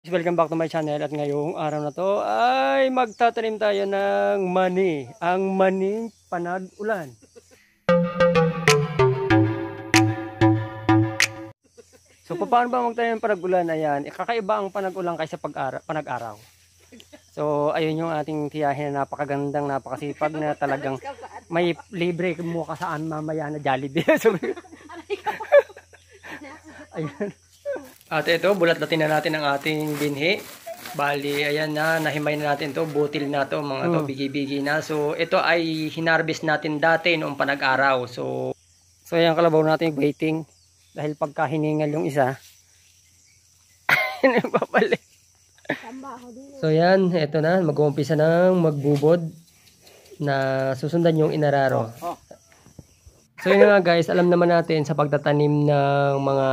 Welcome back to my channel at ngayong araw na to ay magtatanim tayo ng mani. Ang maning panag-ulan. So paano ba magtanim ng panag-ulan? Ayan, kakaiba ang panag-ulan kaysa panag-araw. So ayun yung ating tiyahin na napakagandang, napakasipag na talagang may libre mo ka saan mamaya na Jollibee. So, ayun. At ito, bulat-latin na natin ang ating binhi. Bali, ayan na, nahimay na natin to, butil na to, mga to, bigi-bigi na. So, ito ay hinarvest natin dati noong panag-araw. So ayan, kalabaw natin waiting. Dahil pagka hiningal yung isa, babalik. So, ayan, ito na, mag-uumpisa ng magbubod na susundan yung inararo. So, yun nga guys, alam naman natin sa pagtatanim ng mga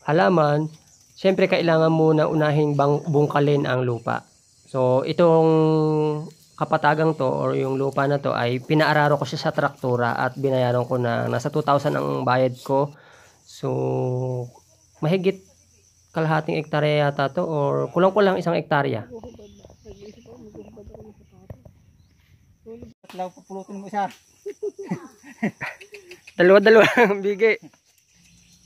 halaman, syempre kailangan muna unahing bungkalin ang lupa. So itong kapatagang to or yung lupa na to ay pinaararo ko siya sa traktura at binayaran ko na nasa 2,000 ang bayad ko. So mahigit kalahating ektarya yata to or kulang-kulang 1 hektarya. Pupulutin mo siya. Dalawa-dalawa bigi.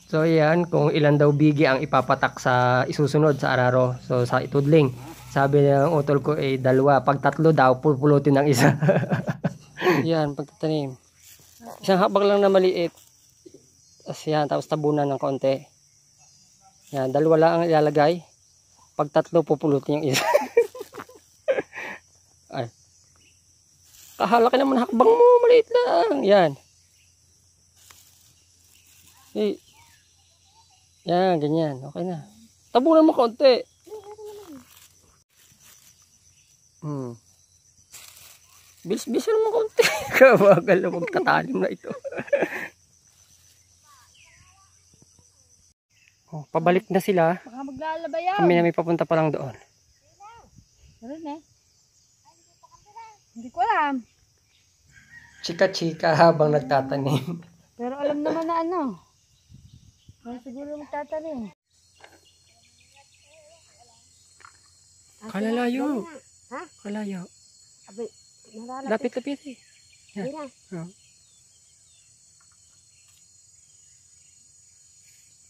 So yan, kung ilan daw bigi ang ipapatak sa isusunod sa araro. So sa itudling, sabi ng utol ko ay 2. Pag 3 daw, pupulutin ng isa. Yan, pagtatanim. Isang habang lang na maliit. Yan, tapos tabunan ng konti. Yan, 2 lang ang ilalagay. Pag 3, pupulutin yung isa. Ay. Kahalaki naman hakbang mo, maliit lang. Yan. Hey. Yan, ganyan. Okay na. Tabunan mo konti. Bilis-bilis naman konti. Kabagal na magtatanim na ito. Oh, pabalik na sila. Baka maglalaba yan. Kami na may papunta pa lang doon. Meron eh. Hindi ko alam. Chika-chika habang nagtatanim. Pero alam naman na ano. Kaya siguro magtatanim. Kalalayo. Ha? Kalayo. Abay, Lapit-lapit eh. Yan. Oh.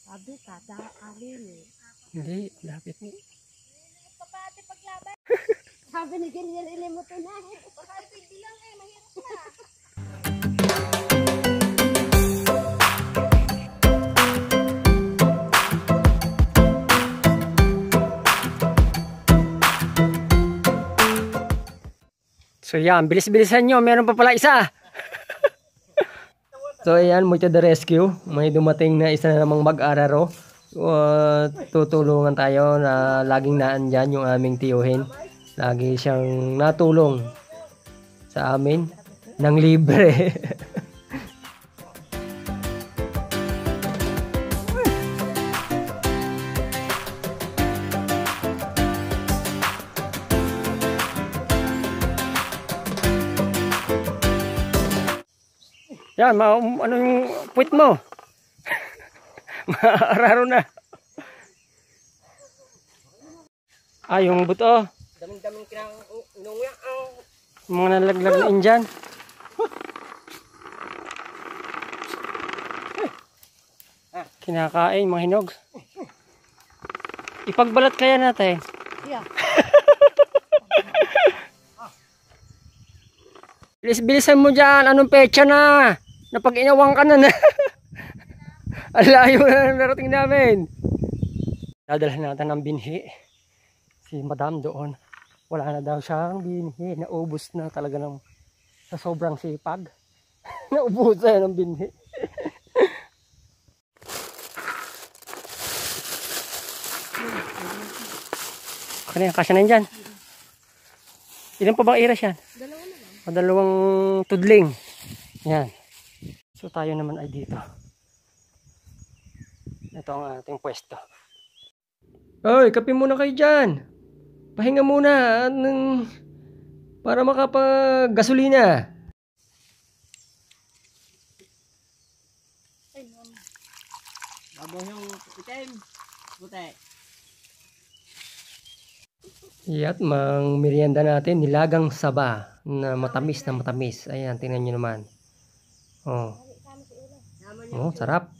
Sabi, tataakalin eh. Hindi, lapit mo. Papati paglaban. Sabi ni Gilian, ilimuto na. Baka ipindi lang eh, mahirap na. So yan, bilis-bilisan nyo. Meron pa pala isa. So ayan, mo to the rescue. May dumating na isa na namang mag-araro. Tutulungan tayo na laging naandyan yung aming tiyuhin. Lagi siyang natulong sa amin ng libre. Yan, ano yung puwit mo? Maararo na. Ah, yung buto. Daming-daming inunguya ang Mga nalaglag na indyan. Kinakain, mga hinog. Ipagbalat kaya natin. Yeah. Bilis-bilisan mo dyan. Anong pecha na? Napag inawang ka na. Ang layo na narating namin. Dadalhan natin ng binhi. Si madam doon. Wala na daw siyang binhi. Naubos na talaga ng sa sobrang sipag. Naubos na ng binhi. Kaya kasya na yan. Ilan pa bang iras yan? 2 na lang. 2 tudling. Yan. So tayo naman ay dito. Ito ang ating pwesto. Oy, kape muna kayo dyan. Pahinga muna para makapag-gasolina. Bago yung itim. Buti. At mang merienda natin, nilagang saba na matamis na matamis. Ayan, tingnan nyo naman. Oh. Oh, sarap.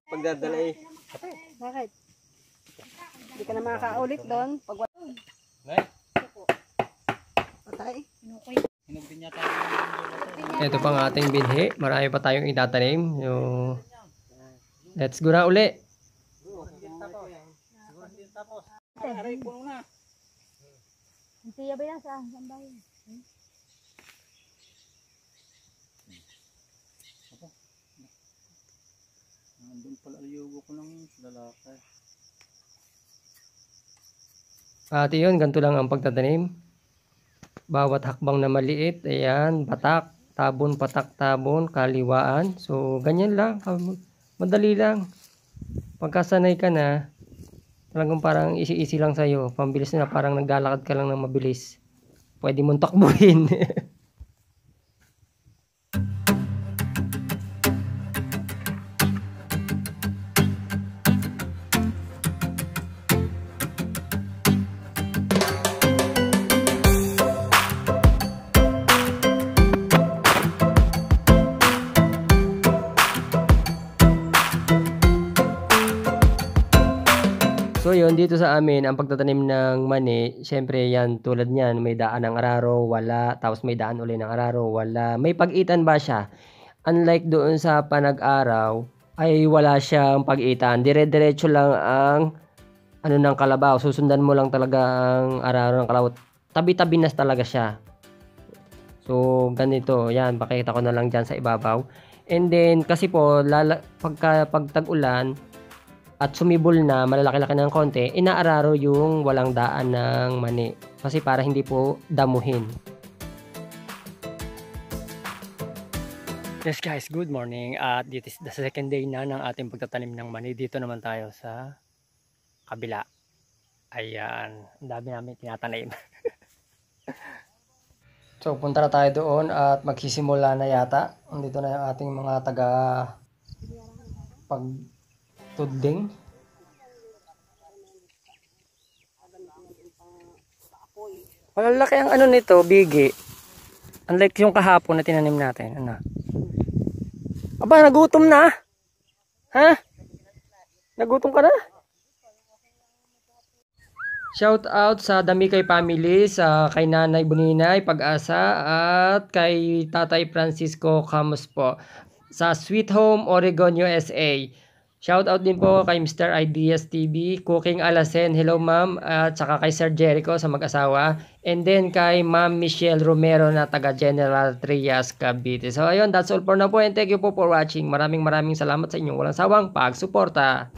Pagdadala eh. Bakit? Hindi ka na makakaulit doon. Pag patay. Ito pang ating binhi. Marami pa tayong itatanim. So, let's go na uli. Hindi ba yan sa bahay? Nandun pala ayugo ko ng lalaki. At yun, ganito lang ang pagtatanim. Bawat hakbang na maliit, ayan, patak, tabon, kaliwaan. So, ganyan lang. Madali lang. Pagkasanay ka na, talagang parang easy lang sa'yo. Pambilis na, parang naglalakad ka lang ng mabilis. Pwede mong takbuhin. So yun, dito sa amin, ang pagtatanim ng mani, syempre yan, tulad niyan, may daan ng araro, wala, tapos may daan uli ng araro, wala. May pag-itan ba siya? Unlike doon sa panag-araw, ay wala siyang pag-itan. Dire-diretso lang ang ano ng kalabaw. Susundan mo lang talaga ang araro ng kalabaw. Tabi-tabi na talaga siya. So, ganito, yan, pakita ko na lang dyan sa ibabaw. And then, kasi po, pag tag-ulan, at sumibol na malalaki-laki ng konti, inaararo yung walang daan ng mani. Kasi para hindi po damuhin. Yes guys, good morning. At this is the second day na ng ating pagtatanim ng mani. Dito naman tayo sa kabila. Ayan, ang dami namin tinatanim. So, punta na tayo doon at magsisimula na yata. Dito na yung ating mga taga pagtudling. Malalaki ang ano nito, bigi. Unlike yung kahapon na tinanim natin. Ano? Aba, nagutom na. Ha? Nagutom ka na? Shout out sa Damikay family, sa kay Nanay Buninay, Pag-asa, at kay Tatay Francisco Camus po sa Sweet Home, Oregon, USA. Shout out din po kay Mr. Ideas TV, Cooking Alasen, hello ma'am, at saka kay Sir Jericho sa mag-asawa, and then kay Ma'am Michelle Romero na taga General Trias, Cavite. So ayun, that's all for now po, and thank you po for watching. Maraming salamat sa inyong walang sawang pagsuporta.